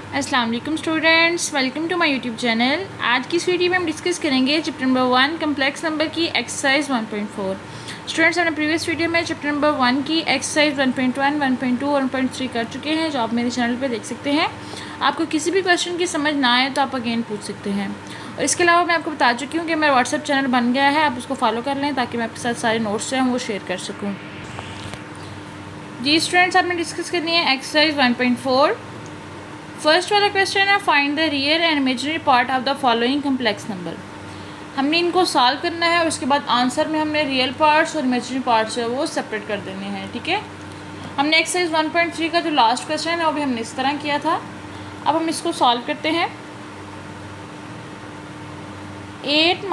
अस्सलाम वालेकुम students, welcome to my YouTube channel. आज की इस वीडियो में हम डिस्कस करेंगे चैप्टर नंबर 1 कम्प्लेक्स नंबर की एक्सरसाइज 1.4। स्टूडेंट्स, हमने प्रीवियस वीडियो में चैप्टर नंबर 1 की एक्सरसाइज 1.1, 1.2 और 1.3 कर चुके हैं, जो आप मेरे चैनल पे देख सकते हैं। आपको किसी भी क्वेश्चन की समझ ना आए तो आप अगेन पूछ सकते हैं। और इसके अलावा मैं आपको बता चुकी हूँ कि मेरा व्हाट्सअप चैनल बन गया है, आप उसको फॉलो कर लें ताकि मैं आपके साथ सारे नोट्स हैं वो शेयर कर सकूँ। जी स्टूडेंट्स, आपने डिस्कस करनी है एक्सरसाइज 1.4। फर्स्ट वाला क्वेश्चन है, find the real and imaginary part of the following complex number. हमने इनको सॉल्व करना है और उसके बाद आंसर में हमने रियल पार्ट्स और इमेजिनरी पार्ट्स है वो सेपरेट कर देने हैं। ठीक है, हमने एक्सरसाइज 1.3 का जो लास्ट क्वेश्चन है वो भी हमने इस तरह किया था। अब हम इसको सॉल्व करते हैं। 8 -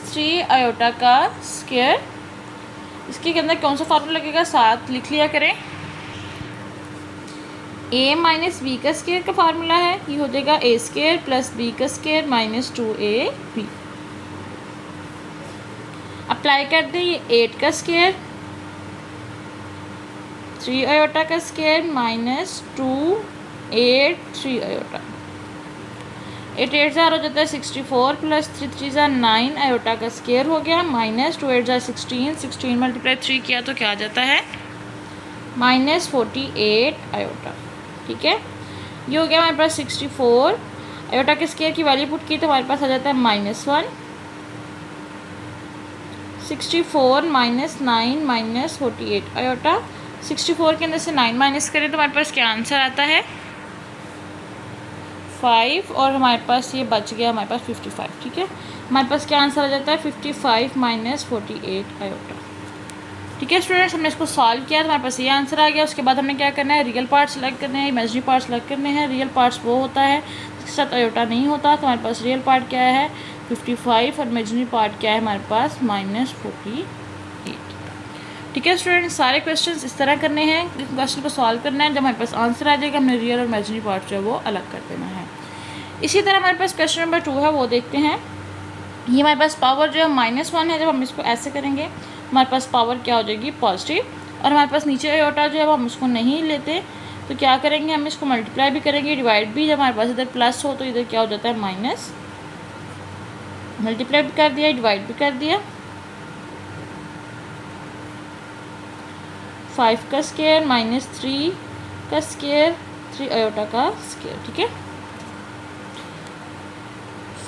3 आयोटा का स्क्वायर, इसके अंदर कौन सा फार्मूला लगेगा साथ लिख लिया करें। a माइनस बी का स्क्वायर का फार्मूला है, ये हो जाएगा a स्क्वायर प्लस बी का स्क्वायर माइनस 2ab। अप्लाई कर दें, ये 8 का स्क्वायर, 3 आयोटा का स्क्वायर माइनस 2 8 3 आयोटा। 8 8 ज़ार हो जाता है 64 प्लस 3 3 ज़ार 9 आयोटा का स्क्वायर हो गया माइनस 2 8 ज़ार 16, 16 मल्टीप्लाई 3 किया तो क्या आ जाता है माइनस 48 आयोटा। ठीक है, ये हो गया हमारे पास 64। आयोटा के स्क्वायर की वैल्यू पुट की तो हमारे पास आ जाता है -1। 64 माइनस 9 माइनस 48 आयोटा। 64 के अंदर से 9 माइनस करें तो हमारे पास क्या आंसर आता है 5, और हमारे पास ये बच गया हमारे पास 55। ठीक है, हमारे पास क्या आंसर आ जाता है 55 माइनस 48 आयोटा। ठीक है स्टूडेंट्स, हमने इसको सॉल्व किया तो हमारे पास ये आंसर आ गया। उसके बाद हमने क्या करना है, रियल पार्ट्स सेलेक्ट करने हैं, इमेजिनरी पार्ट्स सेलेक्ट करने हैं। रियल पार्ट्स वो होता है जिसके साथ आयोटा नहीं होता, तो हमारे पास रियल पार्ट क्या है 55 और इमेजिनरी पार्ट क्या है हमारे पास -48। ठीक है स्टूडेंट्स, सारे क्वेश्चन इस तरह करने हैं। इस क्वेश्चन को सॉल्व करना है, जब हमारे पास आंसर आ जाएगा हमने रियल और इमेजिनरी पार्ट जो है वो अलग कर देना है। इसी तरह हमारे पास क्वेश्चन नंबर 2 है, वो देखते हैं। ये हमारे पास पावर जो है -1 है, जब हम इसको ऐसे करेंगे हमारे पास पावर क्या हो जाएगी पॉजिटिव, और हमारे पास नीचे आयोटा जो है वो हम उसको नहीं लेते तो क्या करेंगे, हम इसको मल्टीप्लाई भी करेंगे डिवाइड भी। जब हमारे पास इधर प्लस हो तो इधर क्या हो जाता है माइनस। मल्टीप्लाई भी कर दिया, डिवाइड भी कर दिया। 5 का स्क्वायर माइनस 3 का स्क्वायर 3 आयोटा का स्क्वायर। ठीक है,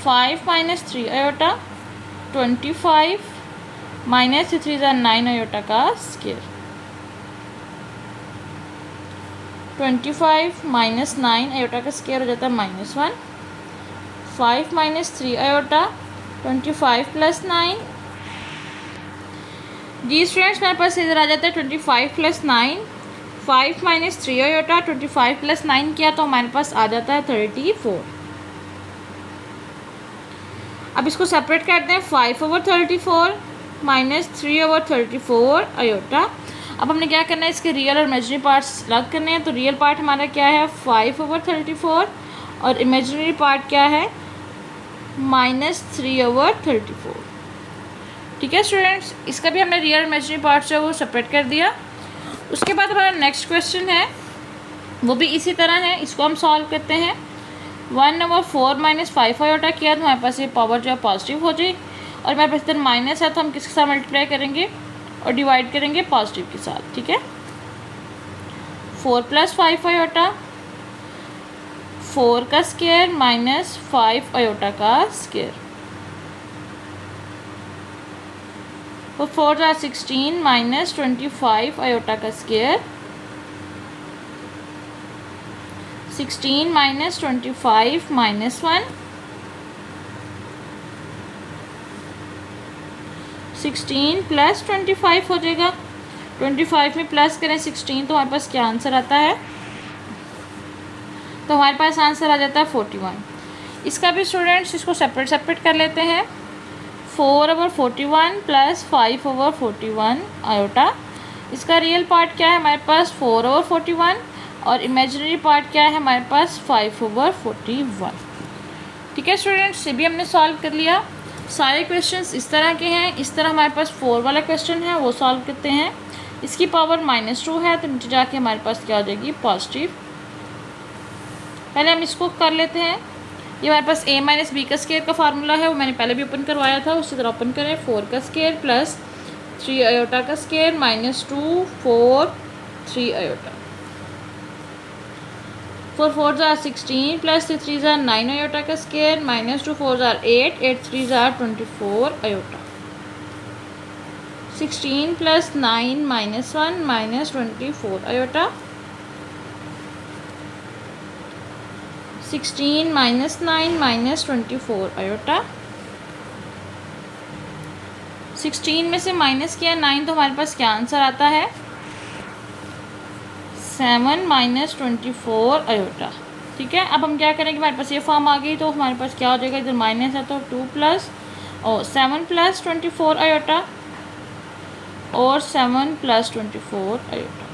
5 माइनस 3 आयोटा 25 माइनस 3 ज़ार 9 आयोटा का स्क्वायर। 25 माइनस 9 आयोटा का स्क्वायर हो जाता है -1। 5 माइनस 3 आयोटा 25 प्लस 9। जी स्टूडेंट्स, मेरे पास इधर आ जाता है 25 प्लस 9। 5 माइनस 3 आयोटा 25 प्लस 9 किया तो हमारे पास आ जाता है 34। अब इसको सेपरेट कर दें, 5/34 माइनस 3/34 आयोटा। अब हमने क्या करना है, इसके रियल और इमेजिनरी पार्ट्स अलग करने हैं। तो रियल पार्ट हमारा क्या है 5/34 और इमेजिनरी पार्ट क्या है -3/34। ठीक है स्टूडेंट्स, इसका भी हमने रियल और इमेजिनरी पार्ट्स जो है वो सेपरेट कर दिया। उसके बाद हमारा नेक्स्ट क्वेश्चन है, वो भी इसी तरह है, इसको हम सॉल्व करते हैं। 1/4 माइनस 5 आयोटा किया तो हमारे पास ये पावर जो है पॉजिटिव हो जाए, और हमारे पास इधर माइनस है तो हम किसके साथ मल्टीप्लाई करेंगे और डिवाइड करेंगे पॉजिटिव के साथ। ठीक है, 4 प्लस 5 आयोटा 4 का स्क्वायर माइनस 5 आयोटा का स्क्वायर। 4 ज़ार 16 माइनस 25 आयोटा का स्क्वायर। 16 माइनस 25 -1। 16 प्लस 25 हो जाएगा। 25 में प्लस करें 16 तो हमारे पास क्या आंसर आता है, तो हमारे पास आंसर आ जाता है 41। इसका भी स्टूडेंट्स इसको सेपरेट कर लेते हैं। 4/41 प्लस 5/41 आयोटा। इसका रियल पार्ट क्या है हमारे पास 4/41 और इमेजिनरी पार्ट क्या है हमारे पास 5/41। ठीक है स्टूडेंट्स, ये भी हमने सॉल्व कर लिया। सारे क्वेश्चंस इस तरह के हैं। इस तरह हमारे पास 4 वाला क्वेश्चन है वो सॉल्व करते हैं। इसकी पावर -2 है तो नीचे जाके हमारे पास क्या हो जाएगी पॉजिटिव पहले हम इसको कर लेते हैं। ये हमारे पास a माइनस बी का स्केयर का फार्मूला है, वो मैंने पहले भी ओपन करवाया था, उसी तरह ओपन करें। 4 का स्केयर प्लस 3 आयोटा का स्केयर माइनस 2 4 3 आयोटा। 4 4 जार 16 प्लस 3 3 जार 9 आयोटा का स्केयर माइनस 2 4 जार 8 8 3 जार 24 iota. 16 plus 9 minus 1 minus 24 iota. 16 minus 9 minus 24 iota. 16 में से माइनस किया 9 तो हमारे पास क्या आंसर आता है? 7 माइनस 24 आयोटा। ठीक है, अब हम क्या करेंगे, हमारे पास ये फॉर्म आ गई तो हमारे पास क्या हो जाएगा, इधर माइनस है तो 2 प्लस और 7 प्लस 24 आयोटा और 7 प्लस 24 आयोटा।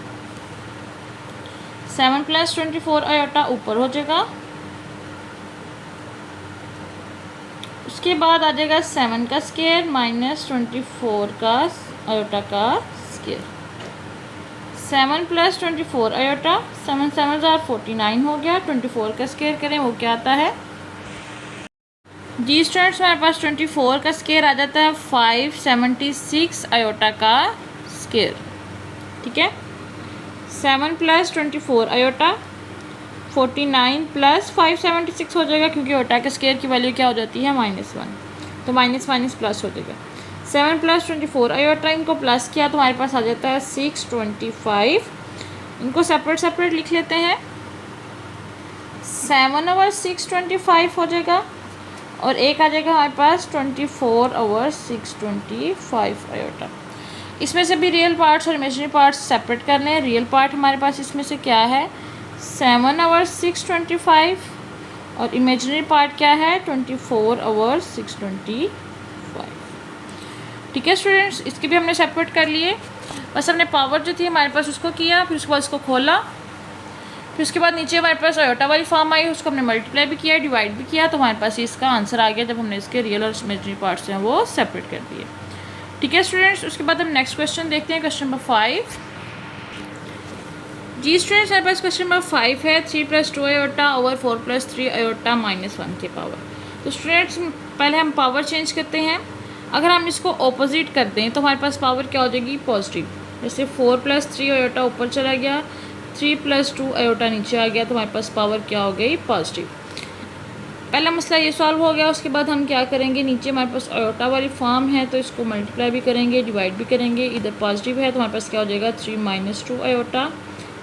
7 प्लस 24 आयोटा ऊपर हो जाएगा, उसके बाद आ जाएगा 7 का स्केयर माइनस 24 का आयोटा का स्केयर। 7 प्लस 24 आयोटा, 7 7 जार 49 हो गया। 24 का स्केयर करें वो क्या आता है जी स्टूडेंट्स, हमारे पास 24 का स्केयर आ जाता है 576 आयोटा का स्केयर। ठीक है, 7 प्लस 24 आयोटा 49 प्लस 576 हो जाएगा, क्योंकि आयोटा के स्केयर की वैल्यू क्या हो जाती है -1, तो माइनस माइनस प्लस हो जाएगा। 7 प्लस 24 आयोटा, इनको प्लस किया तो हमारे पास आ जाता है 625। इनको सेपरेट सेपरेट लिख लेते हैं। 7 ओवर 625 हो जाएगा और एक आ जाएगा हमारे पास 24 ओवर 625 आयोटा। इसमें से भी रियल पार्ट्स और इमेजिनरी पार्ट्स सेपरेट करने हैं। रियल पार्ट हमारे पास इसमें से क्या है 7 ओवर 625 और इमेजिनरी पार्ट क्या है 24 ओवर 625। ठीक है स्टूडेंट्स, इसके भी हमने सेपरेट कर लिए। बस हमने पावर जो थी हमारे पास उसको किया, फिर उसके बाद उसको खोला, फिर उसके बाद नीचे हमारे पास आयोटा वाली फॉर्म आई, उसको हमने मल्टीप्लाई भी किया, डिवाइड भी किया, तो हमारे पास इसका आंसर आ गया जब हमने इसके रियल और इमेजिनरी पार्ट्स हैं वो सेपरेट कर दिए। ठीक है स्टूडेंट्स, उसके बाद हम नेक्स्ट क्वेश्चन देखते हैं, क्वेश्चन नंबर 5। जी स्टूडेंट्स, हमारे पास क्वेश्चन नंबर 5 है 3 + 2 आयोटा ओवर 4 + 3 आयोटा -1 के पावर। तो स्टूडेंट्स पहले हम पावर चेंज करते हैं। अगर हम इसको ऑपोजिट कर दें तो हमारे पास पावर क्या हो जाएगी पॉजिटिव। जैसे 4 + 3 आयोटा ऊपर चला गया, 3 + 2 आयोटा नीचे आ गया, तो हमारे पास पावर क्या हो गई पॉजिटिव। पहला मसला ये सॉल्व हो गया। उसके बाद हम क्या करेंगे, नीचे हमारे पास आयोटा वाली फॉर्म है तो इसको मल्टीप्लाई भी करेंगे, डिवाइड भी करेंगे। इधर पॉजिटिव है तो हमारे पास क्या हो जाएगा 3 - 2 आयोटा,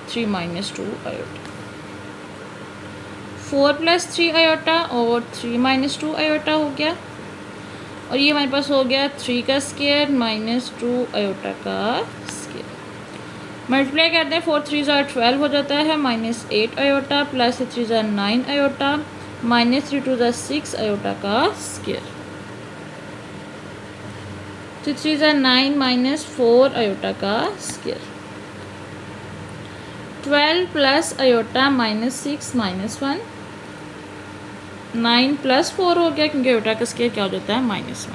3 - 2 आयोटा। 4 + 3 आयोटा और 3 - 2 आयोटा हो गया, और ये हमारे पास हो गया 3 का स्केयर -2 आयोटा का स्केयर। मल्टीप्लाई करते हैं, 4 3 जार 12 हो जाता है, -8 आयोटा प्लस 3 जार 9 आयोटा -3 2 जार 6 आयोटा का स्केयर। 3 जार 9 -4 आयोटा का स्केयर। 12 प्लस आयोटा -6 -1, 9 + 4 हो गया, क्योंकि आयोटा का स्केयर क्या हो जाता है -1।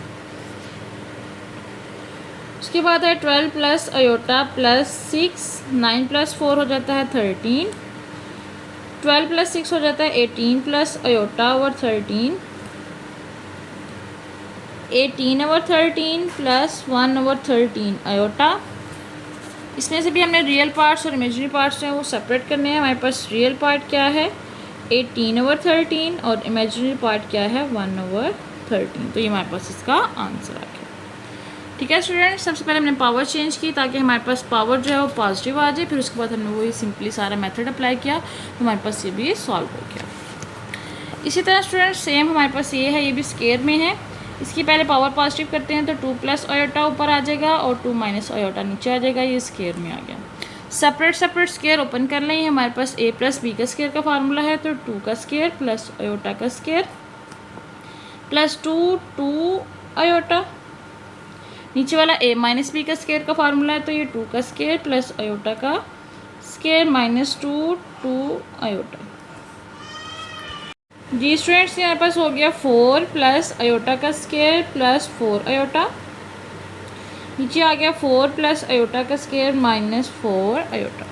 उसके बाद है 12 प्लस आयोटा प्लस 6, 9 + 4 हो जाता है 13, 12 + 6 हो जाता है 18 plus iota over 13, 18 over 13 plus 1 over 13 iota. इसमें से भी हमने रियल पार्ट्स और इमेजिनरी पार्ट्स हैं वो सेपरेट करने हैं। हमारे पास रियल पार्ट क्या है 18 ओवर 13 और इमेजिनरी पार्ट क्या है 1 ओवर 13, तो ये हमारे पास इसका आंसर आ गया। ठीक है स्टूडेंट्स, सबसे पहले हमने पावर चेंज की ताकि हमारे पास पावर जो है वो पॉजिटिव आ जाए, फिर उसके बाद हमने वही सिंपली सारा मेथड अप्लाई किया तो हमारे पास ये भी सॉल्व हो गया। इसी तरह स्टूडेंट्स सेम हमारे पास ये है, ये भी स्केयर में है। इसकी पहले पावर पॉजिटिव करते हैं तो 2 + आयोटा ऊपर आ जाएगा और 2 - आयोटा नीचे आ जाएगा, ये स्केयर में आ गया। सेपरेट सेपरेट स्केयर ओपन कर लें। हमारे पास a + b का स्केयर का फार्मूला है, तो 2 का स्केयर प्लस आयोटा का स्केयर प्लस 2 आयोटा। नीचे वाला a - b का स्केयर का फार्मूला है, तो ये 2 का स्केयर प्लस आयोटा का स्केयर -2 आयोटा। जी स्टूडेंट्स, यहाँ पास हो गया 4 प्लस आयोटा का स्केयर प्लस 4 आयोटा। नीचे आ गया 4 प्लस आयोटा का स्केयर -4 आयोटा।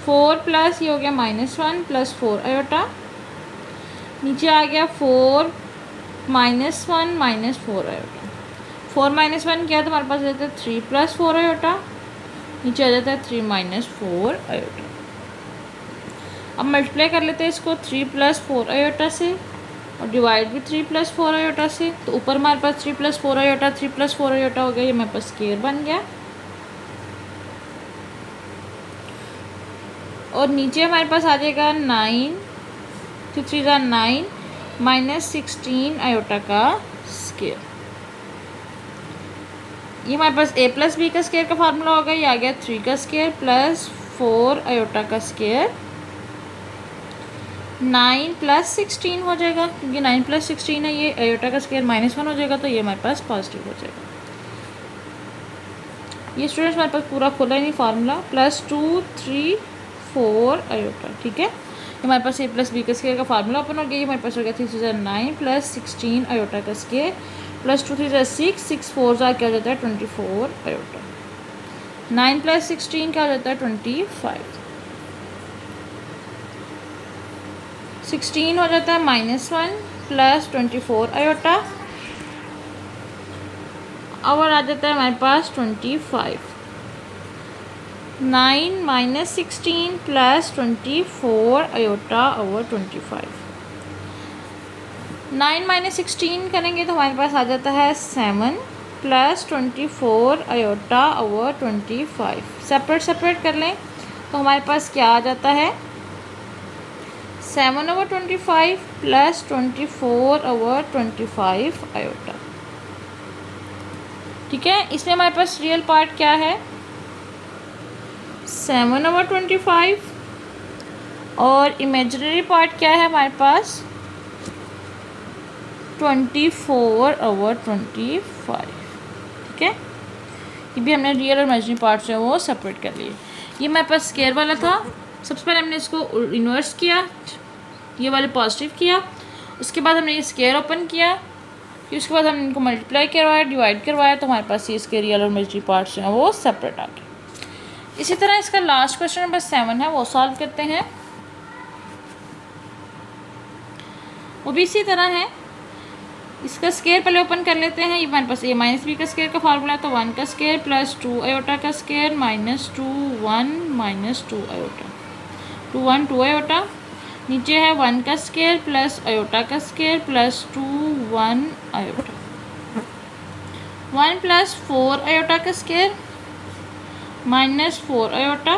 4 प्लस ये हो गया -1 प्लस 4 आयोटा, नीचे आ गया 4 -1 माइनस 4 आयोटा। 4 -1 किया तो हमारे पास रहता है 3 प्लस 4 आयोटा, नीचे आ जाता है 3 माइनस 4 आयोटा। अब मल्टीप्लाई कर लेते हैं इसको 3 प्लस 4 आयोटा से और डिवाइड भी 3 प्लस 4 आयोटा से। तो ऊपर हमारे पास 3 प्लस 4 आयोटा 3 प्लस 4 आयोटा हो गया, ये हमारे पास स्क्वायर बन गया। और नीचे हमारे पास आ जाएगा 9 2 3 9 माइनस 16 आयोटा का स्क्वायर। ये हमारे पास a प्लस बी का स्क्वायर का फार्मूला होगा, ये आ गया 3 का स्क्वायर प्लस 4 आयोटा का स्क्वायर 9 प्लस 16 हो जाएगा, क्योंकि 9 प्लस 16 है, ये आयोटा का स्क्वायर -1 हो जाएगा, तो ये हमारे पास पॉजिटिव हो जाएगा। ये स्टूडेंट्स हमारे पास पूरा खुला ही नहीं फार्मूला, प्लस 2 3 4 आयोटा। ठीक है, ये हमारे पास a प्लस बी का स्क्वायर का फार्मूला ओपन हो गया। ये हमारे पास हो गया 3 3 9 प्लस 16 आयोटा का स्क्वायर प्लस 2 3 6 6 4 क्या हो जाता है 24 आयोटा। 9 प्लस 16 क्या हो जाता है 25। 16 हो जाता है -1 प्लस 24 आयोटा और आ जाता है हमारे पास 25। 9 minus 16 plus 24 iota over 25। 9 minus 16 करेंगे तो हमारे पास आ जाता है 7 प्लस 24 आयोटा ओवर 25। सेपरेट कर लें तो हमारे पास क्या आ जाता है 7 ओवर 25 प्लस 24 ओवर 25 आयोटा। ठीक है, इसमें हमारे पास रियल पार्ट क्या है 7 ओवर 25 और इमेजिनरी पार्ट क्या है हमारे पास 24 ओवर 25। ठीक है, ये भी हमने रियल और इमेजिनरी पार्ट जो है वो सेपरेट कर लिए। ये हमारे पास स्क्वायर वाला था, सबसे पहले हमने इसको इन्वर्स किया, ये वाले पॉजिटिव किया, उसके बाद हमने ये स्क्वायर ओपन किया, फिर उसके बाद हमने इनको मल्टीप्लाई करवाया डिवाइड करवाया, तो हमारे पास ये इसके रियल और इमेजिनरी पार्ट्स जो हैं वो सेपरेट आ गए। इसी तरह इसका लास्ट क्वेश्चन नंबर 7 है, वो सॉल्व करते हैं। वो भी इसी तरह है, इसका स्क्वायर पहले ओपन कर लेते हैं। ये हमारे पास a माइनस बी का स्क्वायर का फार्मूला है, तो 1 का स्क्वायर प्लस 2 आयोटा का square minus 2 1 minus 2 iota 2 1 2 iota, नीचे है 1 का स्क्वायर प्लस आयोटा का square plus 2 1 iota 1 plus 4 iota का स्क्वायर माइनस 4 आयोटा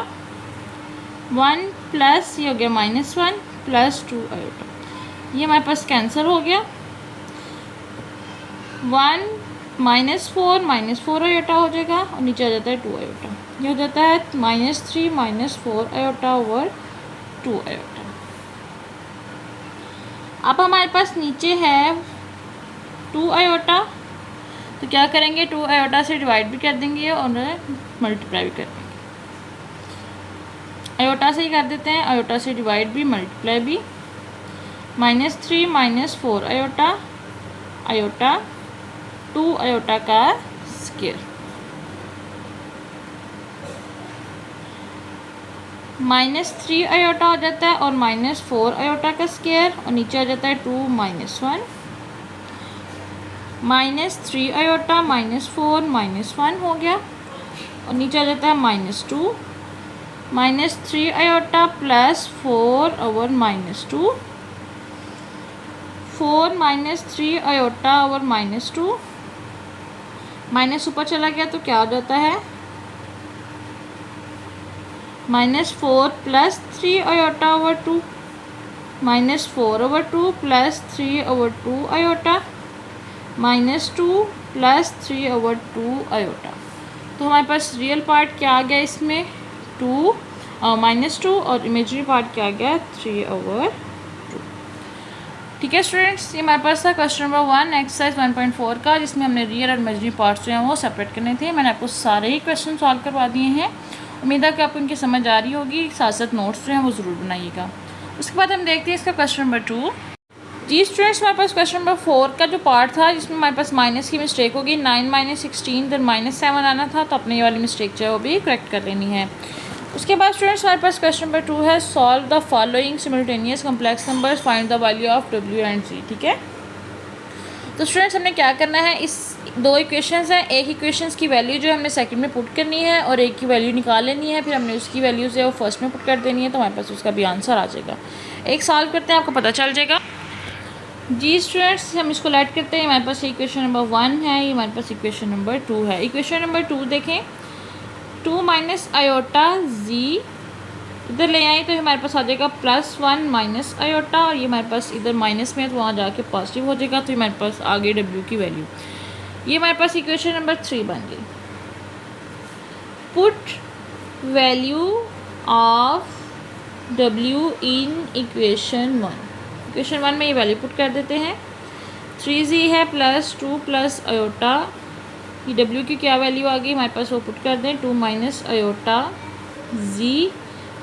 1 प्लस ये हो गया -1 प्लस 2 आयोटा। ये हमारे पास कैंसिल हो गया, 1 माइनस 4 आयोटा हो जाएगा और नीचे आ जाता है 2 आयोटा, ये हो जाता है -3 माइनस 4 आयोटा ओवर 2 आयोटा। अब हमारे पास नीचे है 2 आयोटा, तो क्या करेंगे 2 आयोटा से डिवाइड भी कर देंगे और मल्टीप्लाई भी कर देंगे। आयोटा से ही कर देते हैं, आयोटा से डिवाइड भी मल्टीप्लाई भी। -3 माइनस 4 आयोटा आयोटा 2 आयोटा का स्क्वायर -3 आयोटा हो जाता है और -4 आयोटा का स्क्वायर और नीचे आ जाता है 2 -1 -3 आयोटा -4 -1 हो गया और नीचे आ जाता है -2 -3 iota plus 4 over -2 4 -3 iota over -2 minus ऊपर चला गया तो क्या हो जाता है -4 plus 3 iota over 2 -4 over 2 plus 3 over 2 iota -2 plus 3 over 2 iota. तो हमारे पास रियल पार्ट क्या आ गया इसमें 2 -2 और इमेजिनरी पार्ट क्या आ गया 3 ओवर 2। ठीक है स्टूडेंट्स, ये हमारे पास था क्वेश्चन नंबर 1 एक्सरसाइज 1.4 का, जिसमें हमने रियल और इमेजिनरी पार्ट्स जो हैं वो सेपरेट करने थे। मैंने आपको सारे ही क्वेश्चन सॉल्व करवा दिए हैं, उम्मीद है कि आपको इनकी समझ आ रही होगी। साथ साथ नोट्स जो हैं वो ज़रूर बनाइएगा। उसके बाद हम देखते हैं इसका क्वेश्चन नंबर 2। जी स्टूडेंट्स, हमारे पास क्वेश्चन नंबर 4 का जो पार्ट था जिसमें हमारे पास माइनस की मिस्टेक होगी, 9 - 16 देन -7 आना था, तो अपने ये वाली मिस्टेक जो है वो भी करेक्ट कर लेनी है। उसके बाद स्टूडेंट्स हमारे पास क्वेश्चन नंबर 2 है, solve the following simultaneous complex numbers, find the value of डब्ल्यू एंड जी। ठीक है, तो स्टूडेंट्स हमने क्या करना है, इस दो इक्वेशंस हैं, एक इक्वेशंस की वैल्यू जो हमने सेकंड में पुट करनी है और एक की वैल्यू निकाल लेनी है, फिर हमने उसकी वैल्यू जो है वो फर्स्ट में पुट कर देनी है, तो हमारे पास उसका भी आंसर आ जाएगा। एक सॉल्व करते हैं, आपको पता चल जाएगा। जी स्टूडेंट्स, हम इसको लेट करते हैं। हमारे पास इक्वेशन नंबर 1 है, ये हमारे पास इक्वेशन नंबर 2 है। इक्वेशन नंबर 2 देखें, 2 माइनस आयोटा जी इधर ले आए तो हमारे पास आ जाएगा +1 माइनस आयोटा, और ये हमारे पास इधर माइनस में है तो वहाँ जाके पॉजिटिव हो जाएगा, तो हमारे पास आ गई डब्ल्यू की वैल्यू। ये हमारे पास इक्वेशन नंबर 3 बन गई। Put value of W in equation 1। Equation 1 में ये वैल्यू पुट कर देते हैं। 3z है +2 प्लस आयोटा, ये डब्ल्यू की क्या वैल्यू आ गई हमारे पास वो पुट कर दें, 2 minus iota z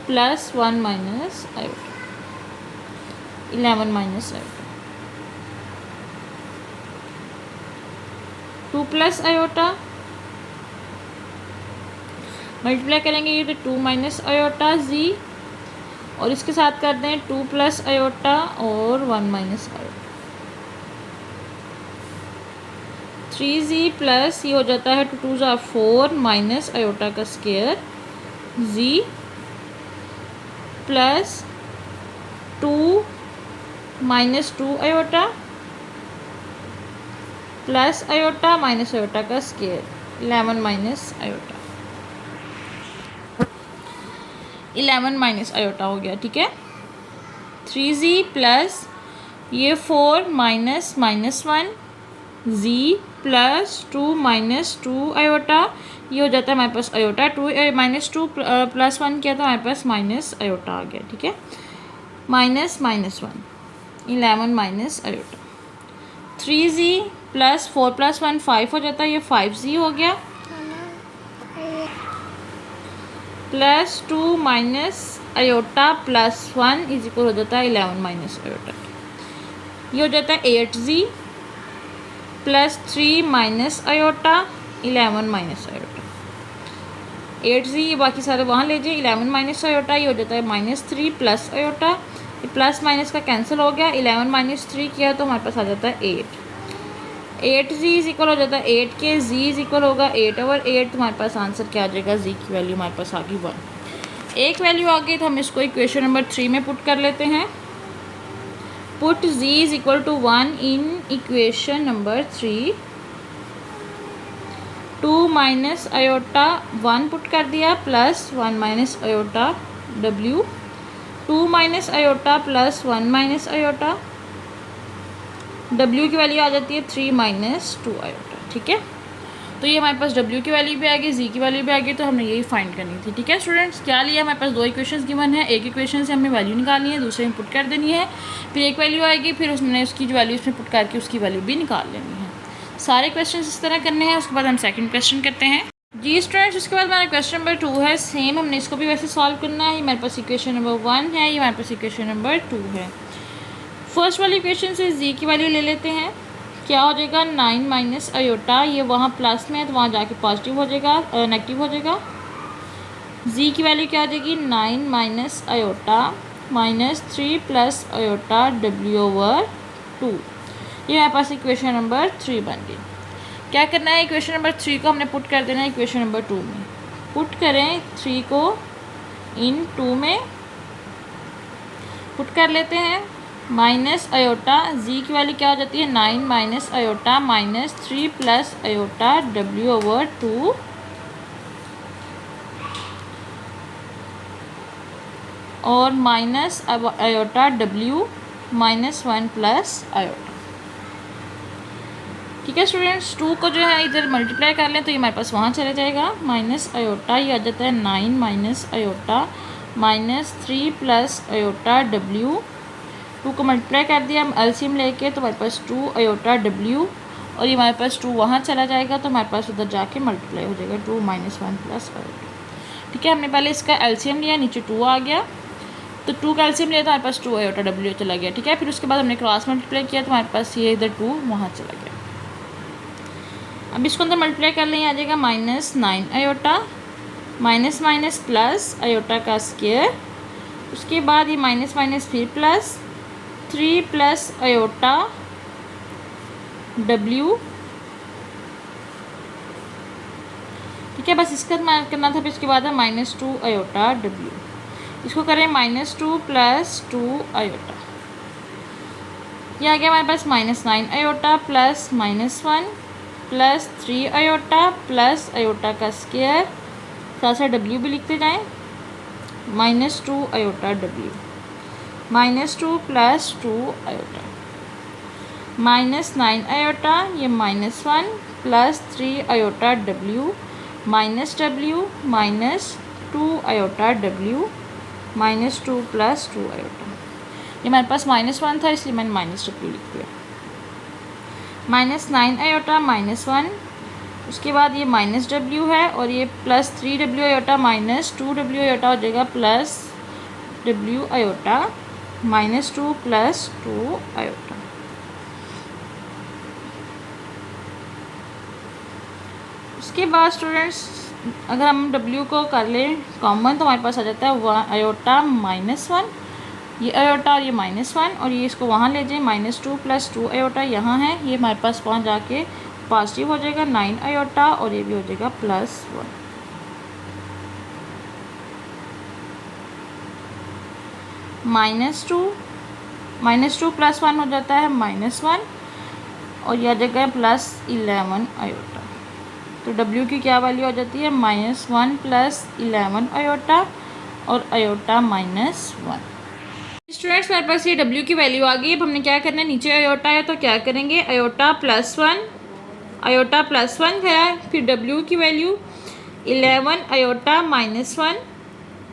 +1 minus iota, 11 minus iota, 2 plus iota multiply करेंगे ये तो 2 माइनस आयोटा जी, और इसके साथ कर दें 2 प्लस आयोटा और 1 माइनस आयोटा, 3z प्लस ये हो जाता है 2 2 4 माइनस आयोटा का square z plus 2 minus 2 iota plus iota minus iota का square 11 minus iota, 11 minus iota हो गया। ठीक है, 3z प्लस ये 4 minus -1 z plus 2 minus 2 iota, ये हो जाता है हमारे पास आयोटा, 2 माइनस 2 प्लस 1 किया तो हमारे पास माइनस आयोटा आ गया। ठीक है, minus -1 11 minus iota, 3z plus 4 plus 1 5 हो जाता है, ये 5z हो गया, plus 2 minus iota plus 1 is equal हो जाता है 11 माइनस आयोटा, ये हो जाता है 8z plus 3 minus iota 11 minus iota, 8z ये बाकी सारे वहाँ ले जाइए, 11 माइनस आयोटा ये हो जाता है -3 प्लस आयोटा, ये प्लस माइनस का कैंसिल हो गया, 11 माइनस 3 किया तो हमारे पास आ जाता है 8z इज इक्वल हो जाता है 8 के, z इज इक्वल होगा 8/8, तो हमारे पास आंसर क्या आ जाएगा, z की वैल्यू हमारे पास आ गई 1। एक वैल्यू आ गई तो हम इसको इक्वेशन नंबर 3 में पुट कर लेते हैं। Put z is equal to 1 in equation number 3, 2 minus iota 1 put कर दिया plus 1 minus iota w, 2 minus iota plus 1 minus iota, w की वैल्यू आ जाती है 3 माइनस 2 आयोटा। ठीक है, तो ये हमारे पास w की वैल्यू भी आ गई, z की वैल्यू भी आ गई, तो हमने यही फाइंड करनी थी। ठीक है स्टूडेंट्स, क्या लिया हमारे पास 2 इक्वेशंस गिवन है, एक इक्वेशन से हमें वैल्यू निकालनी है, दूसरे में पुट कर देनी है, फिर एक वैल्यू आएगी, फिर उसने उसकी जो वैल्यू उसमें पुट करके उसकी वैल्यू भी निकाल लेनी है। सारे क्वेश्चन इस तरह करने हैं। उसके बाद हम सेकंड क्वेश्चन करते हैं। जी स्टूडेंट्स, उसके बाद हमारा क्वेश्चन नंबर 2 है, सेम हमने इसको भी वैसे सॉल्व करना है। हमारे पास इक्वेशन नंबर 1 है, ये हमारे पास इक्वेशन नंबर 2 है। फर्स्ट वाली इक्वेशन से जी की वैल्यू ले लेते हैं, क्या हो जाएगा 9 माइनस आयोटा, ये वहाँ प्लस में है तो वहाँ जाके पॉजिटिव हो जाएगा, नेगेटिव हो जाएगा। जी की वैल्यू क्या आ जाएगी 9 minus iota -3 plus iota w/2, ये हमारे पास इक्वेशन नंबर 3 बन गई। क्या करना है, इक्वेशन नंबर 3 को हमने पुट कर देना है इक्वेशन नंबर 2 में। पुट करें 3 को इन 2 में, पुट कर लेते हैं, माइनस आयोटा जी की वैल्यू क्या हो जाती है 9 minus iota -3 plus iota w/2, और minus iota w -1 plus iota. ठीक है स्टूडेंट्स, 2 को जो है इधर मल्टीप्लाई कर लें तो ये हमारे पास वहाँ चला जाएगा, माइनस आयोटा ये आ जाता है 9 minus iota -3 plus iota w, 2 को मल्टीप्लाई कर दिया एलसीएम लेके तो हमारे पास 2 आयोटा w, और ये हमारे पास 2 वहाँ चला जाएगा तो हमारे पास उधर जाके मल्टीप्लाई हो जाएगा 2 -1 प्लस आयोटा। ठीक है, हमने पहले इसका एलसीएम लिया, नीचे 2 आ गया, तो 2 का एलसीएम लिया तो हमारे पास 2 आयोटा w चला गया। ठीक है, फिर उसके बाद हमने क्रॉस मल्टीप्लाई किया तो हमारे पास ये इधर 2 वहाँ चला गया। अब इसको अंदर मल्टीप्लाई कर लें, आ जाएगा -9 iota minus minus plus iota का स्क्वायर, उसके बाद ये माइनस माइनस फिर प्लस 3 प्लस आयोटा डब्ल्यू, ठीक है। बस इसका करना था। फिर इसके बाद है -2 आयोटा डब्ल्यू, इसको करें -2 प्लस 2 आयोटा, ये आ गया हमारे पास -9 iota plus -1 plus 3 iota plus iota का स्क्वायर, साथ साथ डब्ल्यू भी लिखते जाएं, -2 iota W, -2 plus 2 iota, -9 iota, ये -1 plus 3 iota W, minus W -2 iota W, -2 plus 2 iota. ये हमारे पास -1 था इसलिए मैंने -w लिख दिया। -9 आयोटा -1, उसके बाद ये -w है और ये plus 3w iota -2w iota हो जाएगा plus w iota, -2 plus 2 iota. उसके बाद स्टूडेंट्स अगर हम w को कर लें कॉमन तो हमारे पास आ जाता है आयोटा -1, ये आयोटा और ये -1, और ये इसको वहाँ ले जाएं, -2 प्लस 2 आयोटा यहाँ है, ये हमारे पास वहाँ जाके पॉजिटिव हो जाएगा 9 आयोटा, और ये भी हो जाएगा +1। -2 प्लस 1 हो जाता है -1, और यह जगह +11 आयोटा। तो w की क्या वैल्यू हो जाती है -1 प्लस 11 आयोटा और आयोटा -1। स्टूडेंट्स मेरे पास ये w की वैल्यू आ गई। अब हमने क्या करना है, नीचे आयोटा है तो क्या करेंगे, आयोटा +1 है, फिर w की वैल्यू 11 आयोटा -1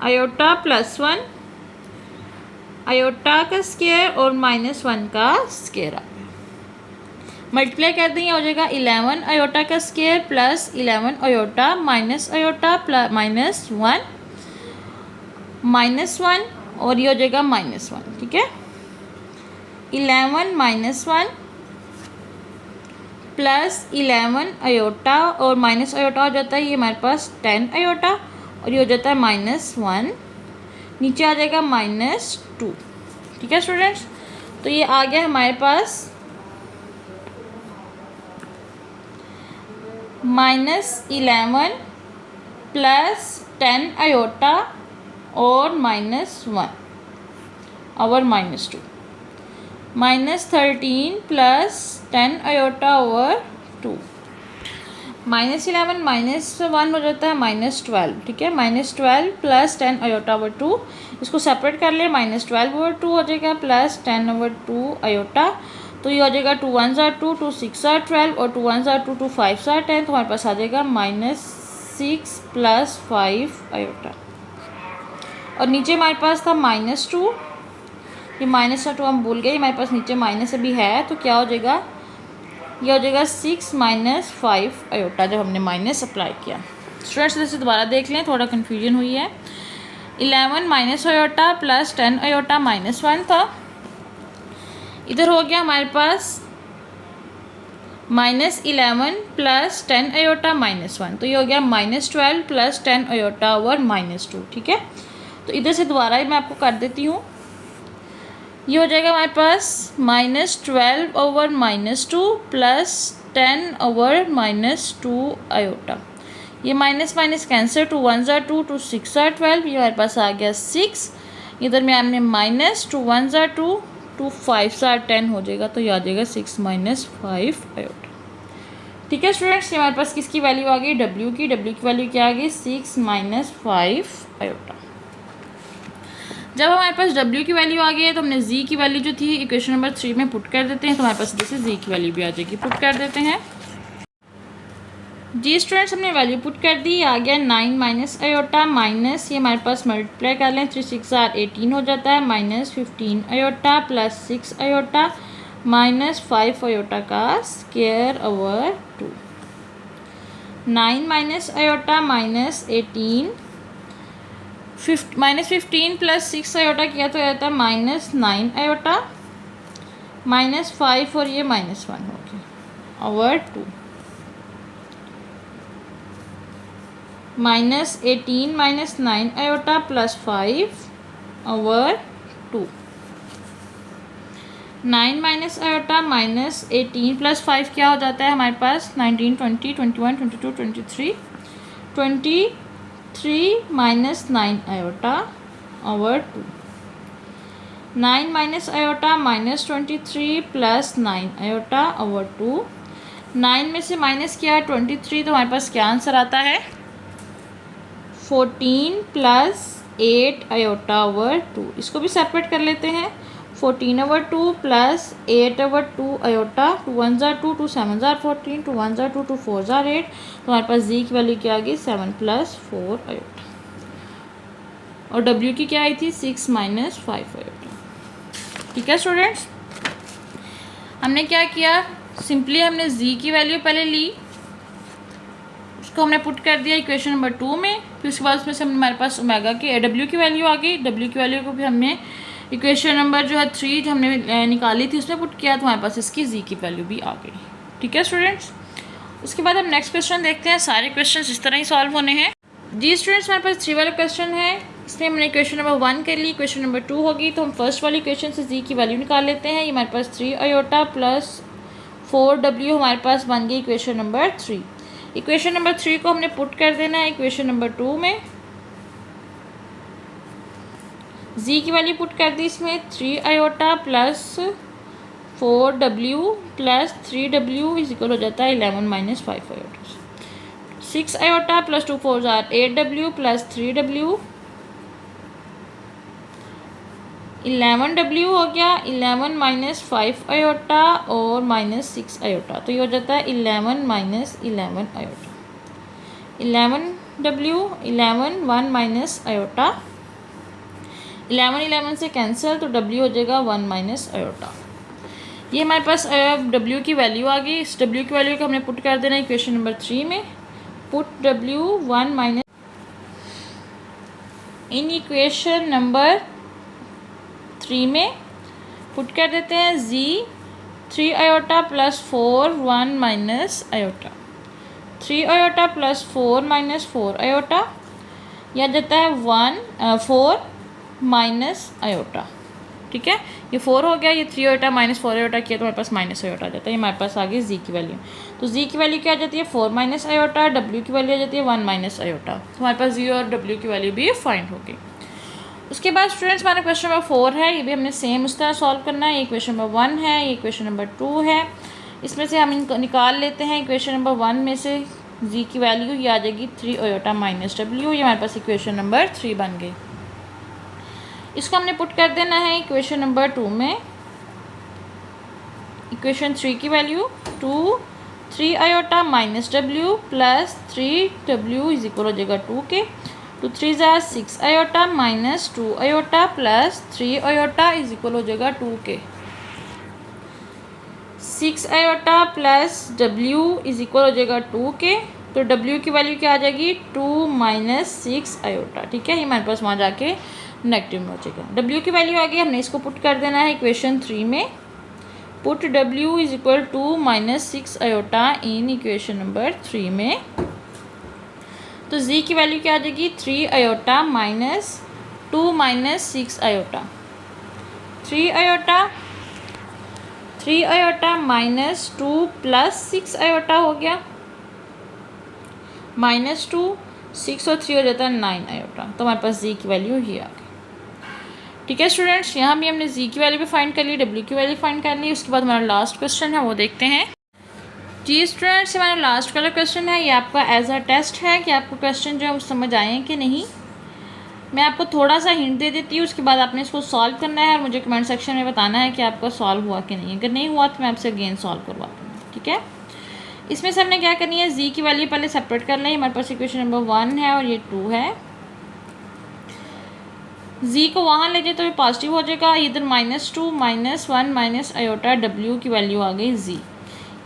आयोटा +1 आयोटा का स्क्वायर और -1 का स्क्वायर, मल्टीप्लाई कर दें, हो जाएगा 11 आयोटा का square plus 11 iota minus iota -1 और ये हो जाएगा -1, ठीक है। 11 -1 प्लस 11 आयोटा और माइनस आयोटा हो जाता है ये हमारे पास 10 आयोटा, और ये हो जाता है -1, नीचे आ जाएगा -2, ठीक है स्टूडेंट्स। तो ये आ गया हमारे पास -11 प्लस 10 आयोटा और -1 और -2, -13 प्लस 10 आयोटा ओवर 2, -11 -1 हो जाता है -12, ठीक है। -12 प्लस 10 आयोटा ओवर 2, इसको सेपरेट कर ले, -12 ओवर 2 हो जाएगा प्लस 10 ओवर 2 आयोटा, तो ये हो जाएगा 2 1 ज़ा 2, 2 6 ज़ा 12 और 2 1 ज़ा 2, 2 5 ज़ा 10, तो हमारे पास आ जाएगा -6 प्लस 5 आयोटा। और नीचे हमारे पास था -2, ये -2 हम भूल गए, हमारे पास नीचे माइनस अभी है, तो क्या हो जाएगा, ये हो जाएगा 6 माइनस 5 आयोटा जब हमने माइनस अप्लाई किया। स्टूडेंट्स इसे दोबारा देख लें, थोड़ा कन्फ्यूजन हुई है। 11 माइनस आयोटा प्लस 10 आयोटा -1 था, इधर हो गया हमारे पास -11 प्लस 10 आयोटा -1, तो ये हो गया -12 प्लस 10 आयोटा ओवर -2, ठीक है। तो इधर से दोबारा ही मैं आपको कर देती हूँ, ये हो जाएगा हमारे पास -12 ओवर -2 प्लस 10 ओवर -2 आयोटा, ये माइनस माइनस कैंसिल, 2 1 ज़ा 2, 2 6 ज़ा 12, ये हमारे पास आ गया 6, इधर में हमने -2 1 ज़ा 2, 2 5 ज़ा 10 हो जाएगा, तो ये आ जाएगा 6 माइनस 5 आयोटा, ठीक है स्टूडेंट्स। ये हमारे पास किसकी वैल्यू आ गई, w की वैल्यू क्या आ गई 6 माइनस 5 आयोटा। जब हमारे पास w की वैल्यू आ गई है तो हमने z की वैल्यू जो थी इक्वेशन नंबर 3 में पुट कर देते हैं, तो हमारे पास जैसे z की वैल्यू भी आ जाएगी, पुट कर देते हैं। जी स्टूडेंट्स हमने वैल्यू पुट कर दी, आ गया 9 माइनस आयोटा माइनस, ये हमारे पास मल्टीप्लाई कर लें, 3 6 18 हो जाता है, -15 आयोटा प्लस 6 आयोटा -5 आयोटा का square over 2, 9 minus iota -18 -15 plus 6 iota किया तो आता है -9 आयोटा -5 और ये -1 हो गया over 2, minus 18 minus 9 iota plus 5/2। 9 minus iota minus 18 plus 5 क्या हो जाता है हमारे पास 19, 20, 21, 22, 23। 23 minus 9 आयोटा/2। 9 minus iota minus 23 plus 9 आयोटा/2। 9 में से माइनस किया 23 तो हमारे पास क्या आंसर आता है 14 प्लस 8 आयोटा/2। इसको भी सेपरेट कर लेते हैं। 14/2 प्लस 8/2 आयोटा। 2 1 ज़ा 2, 2 7 ज़ा 14, 2 1 ज़ा 2, 2 4 ज़ा 8। तो हमारे पास जी की वैल्यू क्या आ गई 7 प्लस 4 आयोटा। और डब्ल्यू की क्या आई थी 6 माइनस 5 आयोटा। ठीक है स्टूडेंट्स, हमने क्या किया, सिंपली हमने जी की वैल्यू पहले ली, उसको हमने पुट कर दिया इक्वेशन नंबर 2 में। फिर उसके बाद उसमें से हमारे पास ओमेगा की डब्ल्यू की वैल्यू आ गई। डब्ल्यू की वैल्यू को भी हमने इक्वेशन नंबर जो है 3 जो हमने निकाली थी उसमें पुट किया, तो हमारे पास इसकी जी की वैल्यू भी आ गई। ठीक है स्टूडेंट्स, उसके बाद हम नेक्स्ट क्वेश्चन देखते हैं। सारे क्वेश्चन इस तरह ही सॉल्व होने हैं। जी स्टूडेंट्स, हमारे पास 3 वाला क्वेश्चन है, इसमें हमने क्वेश्चन नंबर 1 कर ली, क्वेश्चन नंबर 2 होगी। तो हम फर्स्ट वाली क्वेश्चन से जी की वैल्यू निकाल लेते हैं। ये हमारे पास 3 आयोटा प्लस 4w हमारे पास बन गई इक्वेशन नंबर 3। इक्वेशन नंबर 3 को हमने पुट कर देना है इक्वेशन नंबर 2 में। जी की वैल्यू पुट कर दी इसमें 3 iota plus 4w plus 3w is equal हो जाता है 11 माइनस 5 आयोटा। 6 आयोटा प्लस 2 4 ज़ार 8w प्लस 3w 11w हो गया। 11 माइनस 5 आयोटा और माइनस 6 आयोटा, तो ये हो जाता है 11 minus 11 iota. 11w 11 1 minus iota, 11 11 से कैंसिल, तो w हो जाएगा 1 माइनस आयोटा। ये हमारे पास w की वैल्यू आ गई। इस w की वैल्यू को हमने पुट कर देना इक्वेशन नंबर 3 में। पुट w 1 माइनस इन इक्वेशन नंबर 3 में पुट कर देते हैं जी 3 iota plus 4 1 minus iota. 3 iota plus 4 minus 4 iota, यह जाता है 4 माइनस आयोटा। ठीक है, ये 4 हो गया, ये 3 आयोटा माइनस 4 आयोटा किया तो हमारे पास माइनस आयोटा आ जाता है। ये हमारे पास आ गई जी की वैल्यू। तो जी की वैल्यू क्या आ जाती है 4 माइनस आयोटा, डब्ल्यू की वैल्यू आ जाती है 1 माइनस आयोटा। तो हमारे पास जी और डब्ल्यू की वैल्यू भी फाइंड हो गई। उसके बाद स्टूडेंट्स हमारा क्वेश्चन नंबर 4 है, ये भी हमने सेम उस तरह सॉल्व करना है। ये क्वेश्चन नंबर 1 है, ये क्वेश्चन नंबर 2 है। इसमें से हम इनको निकाल लेते हैं। क्वेश्चन नंबर 1 में से जी की वैल्यू ये आ जाएगी 3 आयोटा माइनस डब्ल्यू। ये हमारे पास इक्वेशन नंबर 3 बन गई। इसको हमने पुट कर देना है इक्वेशन नंबर 2 में। इक्वेशन 3 की value 3 iota minus W plus 3w is equal हो जाएगा 2 के। तो 3 ज़ा 6 iota minus 2 iota plus 3 iota is equal हो जाएगा 2 के। 6 iota plus w is equal हो जाएगा 2 के। तो w की वैल्यू क्या आ जाएगी 2 माइनस 6 आयोटा। ठीक है, ये हमारे पास वहाँ जाके नेगेटिव में हो जाएगा। w की वैल्यू आ गई, हमने इसको पुट कर देना है इक्वेशन 3 में। Put w is equal 2 minus 6 iota in equation number 3 में। तो z की वैल्यू क्या आ जाएगी 3 iota minus 2 minus 6 iota. 3 iota minus 2 plus 6 iota हो गया, माइनस 2 6 और 3 हो जाता है 9 आयोटा। तो हमारे पास z की वैल्यू ये आ गई। ठीक है स्टूडेंट्स, यहाँ भी हमने जी की वैल्यू भी फाइंड कर ली, डब्ल्यू की वैल्यू फाइंड कर ली। उसके बाद हमारा लास्ट क्वेश्चन है वो देखते हैं। जी स्टूडेंट्स, हमारा लास्ट वाला क्वेश्चन है, ये आपका एज अ टेस्ट है कि आपको क्वेश्चन जो है वो समझ आए हैं कि नहीं। मैं आपको थोड़ा सा हिंट दे देती हूँ, उसके बाद आपने इसको सॉल्व करना है और मुझे कमेंट सेक्शन में बताना है कि आपका सॉल्व हुआ कि नहीं। अगर नहीं हुआ तो मैं आपसे अगेन सॉल्व करवाती हूँ। ठीक है, इसमें से हमने क्या करनी है, जी की वैल्यू पहले सेपरेट कर लें। हमारे पास इक्वेशन नंबर 1 है और ये 2 है। जी को वहाँ ले जाए तो ये पॉजिटिव हो जाएगा, इधर -2 -1 माइनस आयोटा डब्ल्यू की वैल्यू आ गई जी।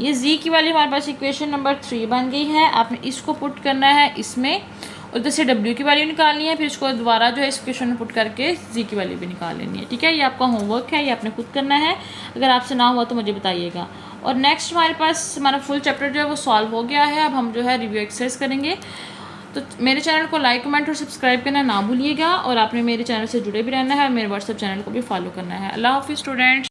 ये जी की वैल्यू हमारे पास इक्वेशन नंबर 3 बन गई है। आपने इसको पुट करना है इसमें और इधर से डब्ल्यू की वैल्यू निकालनी है, फिर इसको दोबारा जो है इस इक्वेशन में पुट करके जी की वैल्यू भी निकाल लेनी है। ठीक है, ये आपका होमवर्क है, ये आपने खुद करना है। अगर आपसे ना हुआ तो मुझे बताइएगा। और नेक्स्ट हमारे पास हमारा फुल चैप्टर जो है वो सॉल्व हो गया है। अब हम जो है रिव्यू एक्सरसाइज करेंगे। तो मेरे चैनल को लाइक कमेंट और सब्सक्राइब करना ना भूलिएगा, और आपने मेरे चैनल से जुड़े भी रहना है और मेरे व्हाट्सएप चैनल को भी फॉलो करना है। अल्लाह हाफिज़ स्टूडेंट्स।